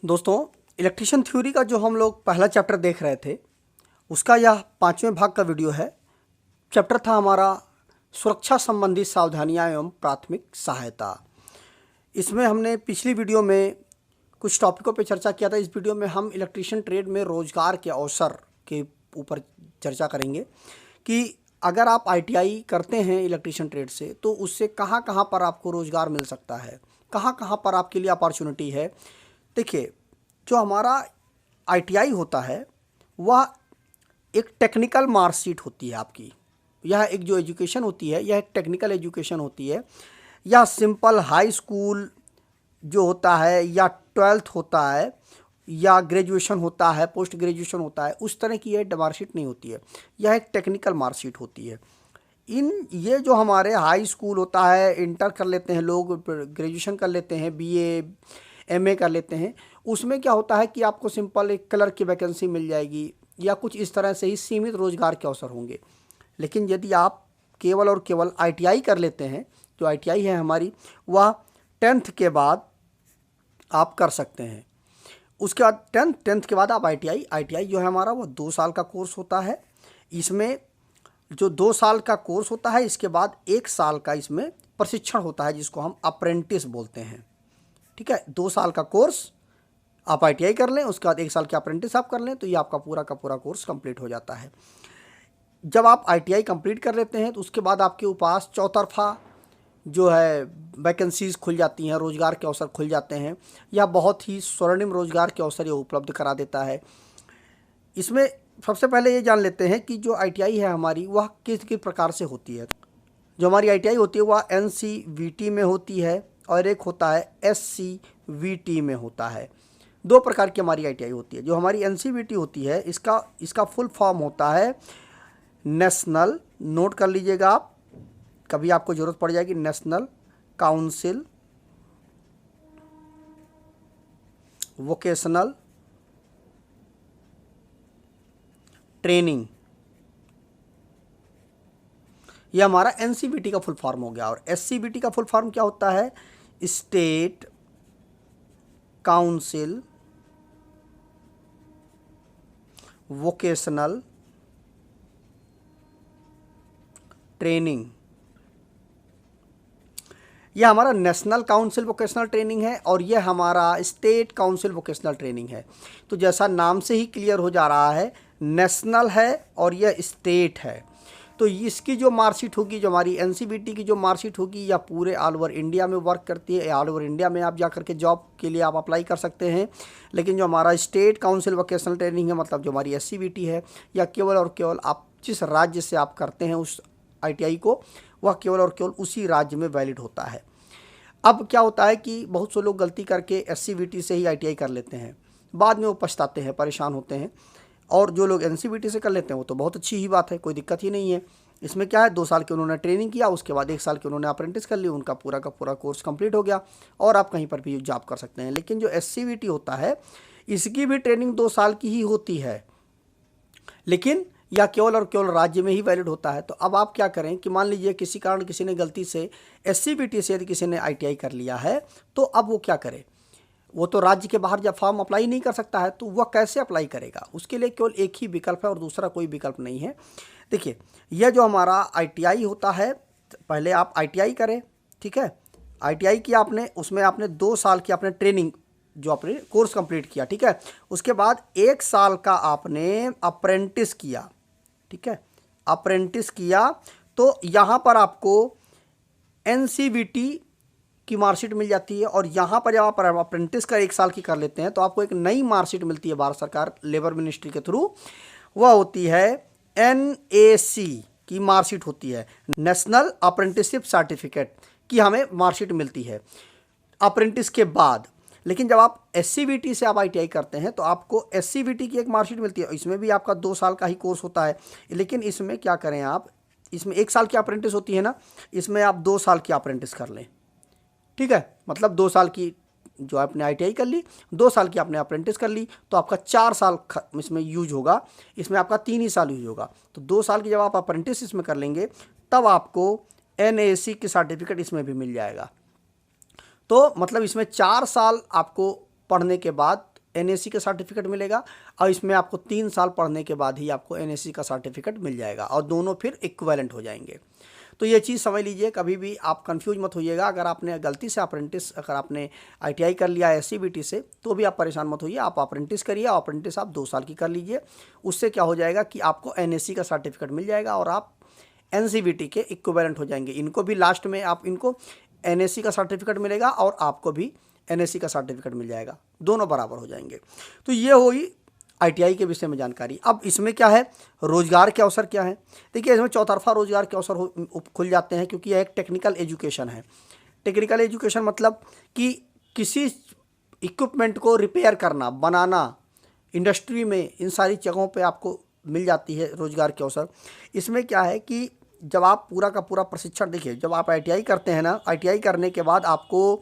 दोस्तों, electrician theory का जो हम लोग पहला चैप्टर देख रहे थे उसका यह 5वें भाग का वीडियो है। चैप्टर था हमारा सुरक्षा संबंधी सावधानियां एवं प्राथमिक सहायता। इसमें हमने पिछली वीडियो में कुछ टॉपिकों पर चर्चा किया था। इस वीडियो में हम इलेक्ट्रिशियन ट्रेड में रोज़गार के अवसर के ऊपर चर्चा करेंगे कि अगर आप ITI करते हैं इलेक्ट्रिशियन ट्रेड से तो उससे कहाँ कहाँ पर आपको रोज़गार मिल सकता है, कहाँ कहाँ पर आपके लिए अपॉर्चुनिटी है। देखिए, जो हमारा ITI होता है वह एक टेक्निकल मार्कशीट होती है आपकी। यह एक जो एजुकेशन होती है यह एक टेक्निकल एजुकेशन होती है। यह सिंपल हाई स्कूल जो होता है या 12th होता है या ग्रेजुएशन होता है, पोस्ट ग्रेजुएशन होता है, उस तरह की यह मार्कशीट नहीं होती है। यह एक टेक्निकल मार्कशीट होती है। ये जो हमारे हाई स्कूल होता है, इंटर कर लेते हैं लोग, ग्रेजुएशन कर लेते हैं, BA MA कर लेते हैं, उसमें क्या होता है कि आपको सिंपल एक क्लर्क की वैकेंसी मिल जाएगी या कुछ इस तरह से ही सीमित रोजगार के अवसर होंगे। लेकिन यदि आप केवल और केवल ITI कर लेते हैं, जो ITI है हमारी, वह 10th के बाद आप कर सकते हैं। उसके बाद 10th के बाद आप ITI जो है हमारा वो 2 साल का कोर्स होता है। इसमें जो 2 साल का कोर्स होता है, इसके बाद 1 साल का इसमें प्रशिक्षण होता है जिसको हम अप्रेंटिस बोलते हैं। ठीक है, 2 साल का कोर्स आप ITI कर लें, उसके बाद 1 साल के अप्रेंटिस आप कर लें तो ये आपका पूरा का पूरा कोर्स कंप्लीट हो जाता है। जब आप ITI कंप्लीट कर लेते हैं तो उसके बाद आपके पास चौतरफा जो है वैकेंसीज़ खुल जाती हैं, रोज़गार के अवसर खुल जाते हैं। यह बहुत ही स्वर्णिम रोज़गार के अवसर ये उपलब्ध करा देता है। इसमें सबसे पहले ये जान लेते हैं कि जो ITI है हमारी वह किस किस प्रकार से होती है। जो हमारी ITI होती है वह NCVT में होती है और एक होता है SCVT में होता है। 2 प्रकार की हमारी ITI होती है। जो हमारी NCVT होती है इसका फुल फॉर्म होता है नेशनल, नोट कर लीजिएगा आप, कभी आपको ज़रूरत पड़ जाएगी, नेशनल काउंसिल वोकेशनल ट्रेनिंग। यह हमारा NCVT का फुल फॉर्म हो गया। और SCVT का फुल फॉर्म क्या होता है? State council vocational training. यह हमारा नेशनल काउंसिल वोकेशनल ट्रेनिंग है और यह हमारा स्टेट काउंसिल वोकेशनल ट्रेनिंग है। तो जैसा नाम से ही क्लियर हो जा रहा है, नेशनल है और यह स्टेट है। तो इसकी जो मार्कशीट होगी, जो हमारी NCVT की जो मार्कशीट होगी, यह पूरे ऑल ओवर इंडिया में वर्क करती है। ऑल ओवर इंडिया में आप जा करके जॉब के लिए आप अप्लाई कर सकते हैं। लेकिन जो हमारा स्टेट काउंसिल वोकेशनल ट्रेनिंग है, मतलब जो हमारी SCVT है, या केवल और केवल आप जिस राज्य से आप करते हैं उस ITI को, वह केवल और केवल उसी राज्य में वैलिड होता है। अब क्या होता है कि बहुत से लोग गलती करके SCVT से ही ITI कर लेते हैं, बाद में वो पछताते हैं, परेशान होते हैं। और जो लोग NCVT से कर लेते हैं वो तो बहुत अच्छी ही बात है, कोई दिक्कत ही नहीं है। इसमें क्या है, 2 साल की उन्होंने ट्रेनिंग किया, उसके बाद 1 साल की उन्होंने अप्रेंटिस कर ली, उनका पूरा का पूरा कोर्स कंप्लीट हो गया और आप कहीं पर भी जॉब कर सकते हैं। लेकिन जो SCVT होता है इसकी भी ट्रेनिंग 2 साल की ही होती है, लेकिन या केवल और केवल राज्य में ही वैलिड होता है। तो अब आप क्या करें कि मान लीजिए किसी कारण किसी ने गलती से SCVT से यदि किसी ने ITI कर लिया है, तो अब वो क्या करे? वो तो राज्य के बाहर जब फॉर्म अप्लाई नहीं कर सकता है, तो वह कैसे अप्लाई करेगा? उसके लिए केवल एक ही विकल्प है और दूसरा कोई विकल्प नहीं है। देखिए, यह जो हमारा ITI होता है, पहले आप ITI करें, ठीक है, ITI किया आपने, उसमें आपने 2 साल की आपने ट्रेनिंग जो आपने कोर्स कंप्लीट किया, ठीक है। उसके बाद 1 साल का आपने अप्रेंटिस किया, ठीक है, अप्रेंटिस किया, तो यहाँ पर आपको NCVT की मार्कशीट मिल जाती है। और यहाँ पर जब आप अप्रेंटिस का 1 साल की कर लेते हैं तो आपको एक नई मार्कशीट मिलती है भारत सरकार लेबर मिनिस्ट्री के थ्रू। वह होती है NAC की मार्कशीट होती है, नेशनल अप्रेंटिसशिप सर्टिफिकेट की हमें मार्कशीट मिलती है अप्रेंटिस के बाद। लेकिन जब आप SCVT से आप ITI करते हैं तो आपको SCVT की एक मार्कशीट मिलती है। इसमें भी आपका 2 साल का ही कोर्स होता है, लेकिन इसमें क्या करें आप, इसमें 1 साल की अप्रेंटिस होती है ना, इसमें आप 2 साल की अप्रेंटिस कर लें, ठीक है। मतलब 2 साल की जो आपने ITI कर ली, 2 साल की आपने अप्रेंटिस कर ली, तो आपका 4 साल इसमें यूज होगा, इसमें आपका 3 ही साल यूज होगा। तो 2 साल की जब आप अप्रेंटिस इसमें कर लेंगे तब आपको NAC की सर्टिफिकेट इसमें भी मिल जाएगा। तो मतलब इसमें 4 साल आपको पढ़ने के बाद एनएससी का सर्टिफिकेट मिलेगा, और इसमें आपको 3 साल पढ़ने के बाद ही आपको एनएससी का सर्टिफिकेट मिल जाएगा, और दोनों फिर इक्विवेलेंट हो जाएंगे। तो ये चीज़ समझ लीजिए, कभी भी आप कंफ्यूज मत होइएगा। अगर आपने गलती से अप्रेंटिस, अगर आपने आईटीआई कर लिया एससीबीटी से, तो भी आप परेशान मत होइए, आप अप्रेंटिस करिए। अप्रेंटिस आप 2 साल की कर लीजिए, उससे क्या हो जाएगा कि आपको एनएससी का सर्टिफिकेट मिल जाएगा और आप एनसीवीटी के इक्विवेलेंट हो जाएंगे। इनको भी लास्ट में आप इनको एनएससी का सर्टिफिकेट मिलेगा और आपको भी एनएससी का सर्टिफिकेट मिल जाएगा, दोनों बराबर हो जाएंगे। तो ये हुई आईटीआई के विषय में जानकारी। अब इसमें क्या है, रोजगार के अवसर क्या है। देखिए, इसमें चौतरफा रोजगार के अवसर खुल जाते हैं, क्योंकि यह एक टेक्निकल एजुकेशन है। टेक्निकल एजुकेशन मतलब कि किसी इक्विपमेंट को रिपेयर करना, बनाना, इंडस्ट्री में, इन सारी जगहों पे आपको मिल जाती है रोजगार के अवसर। इसमें क्या है कि जब आप पूरा का पूरा प्रशिक्षण, देखिए जब आप आईटीआई करते हैं ना, आईटीआई करने के बाद आपको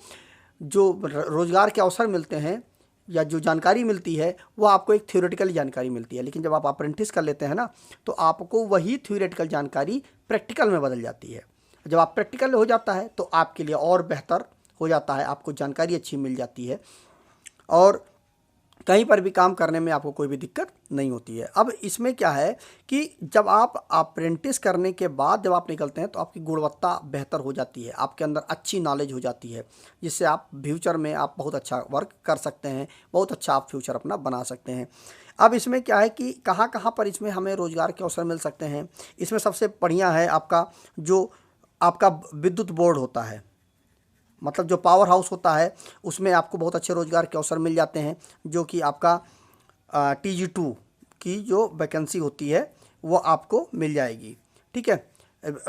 जो रोजगार के अवसर मिलते हैं या जो जानकारी मिलती है वो आपको एक थ्योरेटिकल जानकारी मिलती है। लेकिन जब आप अप्रेंटिस कर लेते हैं ना, तो आपको वही थ्योरेटिकल जानकारी प्रैक्टिकल में बदल जाती है। जब आप प्रैक्टिकल हो जाता है तो आपके लिए और बेहतर हो जाता है, आपको जानकारी अच्छी मिल जाती है और कहीं पर भी काम करने में आपको कोई भी दिक्कत नहीं होती है। अब इसमें क्या है कि जब आप अप्रेंटिस करने के बाद जब आप निकलते हैं तो आपकी गुणवत्ता बेहतर हो जाती है, आपके अंदर अच्छी नॉलेज हो जाती है, जिससे आप फ्यूचर में आप बहुत अच्छा वर्क कर सकते हैं, बहुत अच्छा आप फ्यूचर अपना बना सकते हैं। अब इसमें क्या है कि कहाँ कहाँ पर इसमें हमें रोज़गार के अवसर मिल सकते हैं। इसमें सबसे बढ़िया है आपका विद्युत बोर्ड होता है, मतलब जो पावर हाउस होता है, उसमें आपको बहुत अच्छे रोज़गार के अवसर मिल जाते हैं। जो कि आपका TG2 की जो वैकेंसी होती है वो आपको मिल जाएगी, ठीक है।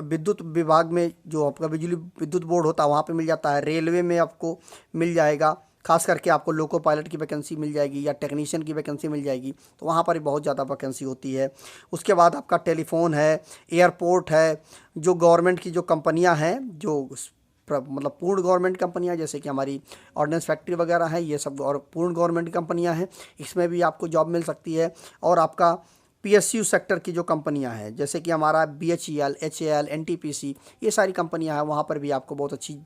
विद्युत विभाग में जो आपका बिजली विद्युत बोर्ड होता है वहाँ पे मिल जाता है। रेलवे में आपको मिल जाएगा, खास करके आपको लोको पायलट की वैकेंसी मिल जाएगी या टेक्नीशियन की वैकेंसी मिल जाएगी, तो वहाँ पर बहुत ज़्यादा वैकेंसी होती है। उसके बाद आपका टेलीफोन है, एयरपोर्ट है, जो गवर्नमेंट की जो कंपनियाँ हैं, जो मतलब पूर्ण गवर्नमेंट कंपनियां, जैसे कि हमारी ऑर्डिनेंस फैक्ट्री वगैरह हैं, ये सब और पूर्ण गवर्नमेंट कंपनियां हैं, इसमें भी आपको जॉब मिल सकती है। और आपका PSU सेक्टर की जो कंपनियां हैं, जैसे कि हमारा BHEL, HAL, NTPC, ये सारी कंपनियां हैं, वहाँ पर भी आपको बहुत अच्छी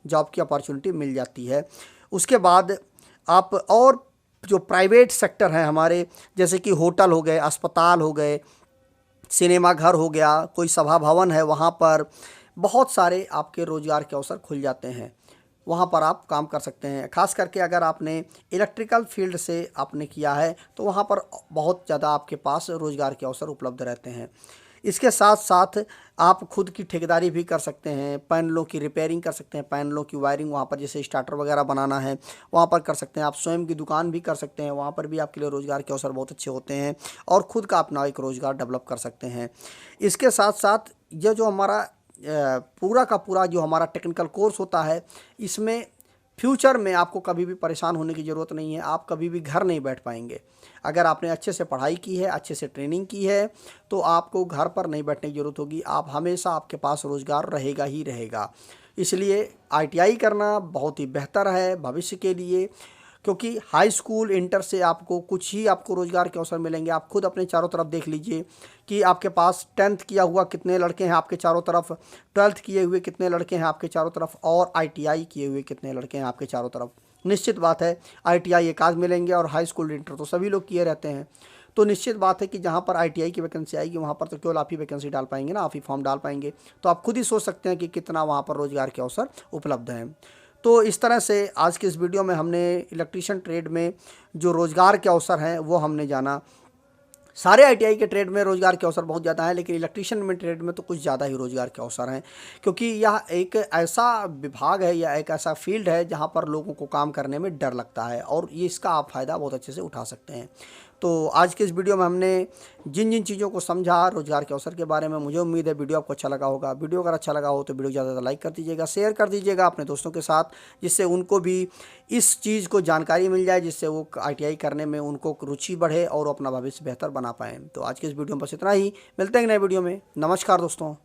जॉब की अपॉर्चुनिटी मिल जाती है। उसके बाद आप और जो प्राइवेट सेक्टर हैं हमारे, जैसे कि होटल हो गए, अस्पताल हो गए, सिनेमा घर हो गया, कोई सभा भवन है, वहाँ पर बहुत सारे आपके रोज़गार के अवसर खुल जाते हैं, वहाँ पर आप काम कर सकते हैं। खास करके अगर आपने इलेक्ट्रिकल फील्ड से आपने किया है तो वहाँ पर बहुत ज़्यादा आपके पास रोज़गार के अवसर उपलब्ध रहते हैं। इसके साथ साथ आप खुद की ठेकेदारी भी कर सकते हैं, पैनलों की रिपेयरिंग कर सकते हैं, पैनलों की वायरिंग, वहाँ पर जैसे स्टार्टर वगैरह बनाना है वहाँ पर कर सकते हैं। आप स्वयं की दुकान भी कर सकते हैं, वहाँ पर भी आपके लिए रोज़गार के अवसर बहुत अच्छे होते हैं और ख़ुद का अपना एक रोज़गार डेवलप कर सकते हैं। इसके साथ साथ यह जो हमारा पूरा का पूरा जो हमारा टेक्निकल कोर्स होता है, इसमें फ्यूचर में आपको कभी भी परेशान होने की ज़रूरत नहीं है, आप कभी भी घर नहीं बैठ पाएंगे। अगर आपने अच्छे से पढ़ाई की है, अच्छे से ट्रेनिंग की है, तो आपको घर पर नहीं बैठने की ज़रूरत होगी, आप हमेशा आपके पास रोज़गार रहेगा ही रहेगा। इसलिए ITI करना बहुत ही बेहतर है भविष्य के लिए, क्योंकि हाई स्कूल इंटर से आपको कुछ ही आपको रोज़गार के अवसर मिलेंगे। आप खुद अपने चारों तरफ देख लीजिए कि आपके पास 10th किया हुआ कितने लड़के हैं आपके चारों तरफ, 12th किए हुए कितने लड़के हैं आपके चारों तरफ, और ITI किए हुए कितने लड़के हैं आपके चारों तरफ। निश्चित बात है ITI एक आध मिलेंगे, और हाई स्कूल इंटर तो सभी लोग किए रहते हैं। तो निश्चित बात है कि जहाँ पर ITI की वैकेंसी आएगी वहाँ पर तो केवल आप ही वैकेंसी डाल पाएंगे ना, आप ही फॉर्म डाल पाएंगे। तो आप खुद ही सोच सकते हैं कि कितना वहाँ पर रोज़गार के अवसर उपलब्ध हैं। तो इस तरह से आज की इस वीडियो में हमने इलेक्ट्रीशियन ट्रेड में जो रोज़गार के अवसर हैं वो हमने जाना। सारे ITI के ट्रेड में रोज़गार के अवसर बहुत ज़्यादा हैं, लेकिन इलेक्ट्रीशियन में ट्रेड में तो कुछ ज़्यादा ही रोज़गार के अवसर हैं, क्योंकि यह एक ऐसा विभाग है या एक ऐसा फील्ड है जहां पर लोगों को काम करने में डर लगता है, और ये इसका आप फ़ायदा बहुत अच्छे से उठा सकते हैं। तो आज के इस वीडियो में हमने जिन जिन चीज़ों को समझा रोज़गार के अवसर के बारे में, मुझे उम्मीद है वीडियो आपको अच्छा लगा होगा। वीडियो अगर अच्छा लगा हो तो वीडियो ज़्यादा लाइक कर दीजिएगा, शेयर कर दीजिएगा अपने दोस्तों के साथ, जिससे उनको भी इस चीज़ को जानकारी मिल जाए, जिससे वो ITI करने में उनको रुचि बढ़े और अपना भविष्य बेहतर बना पाएँ। तो आज के इस वीडियो में बस इतना ही, मिलते हैं नए वीडियो में। नमस्कार दोस्तों।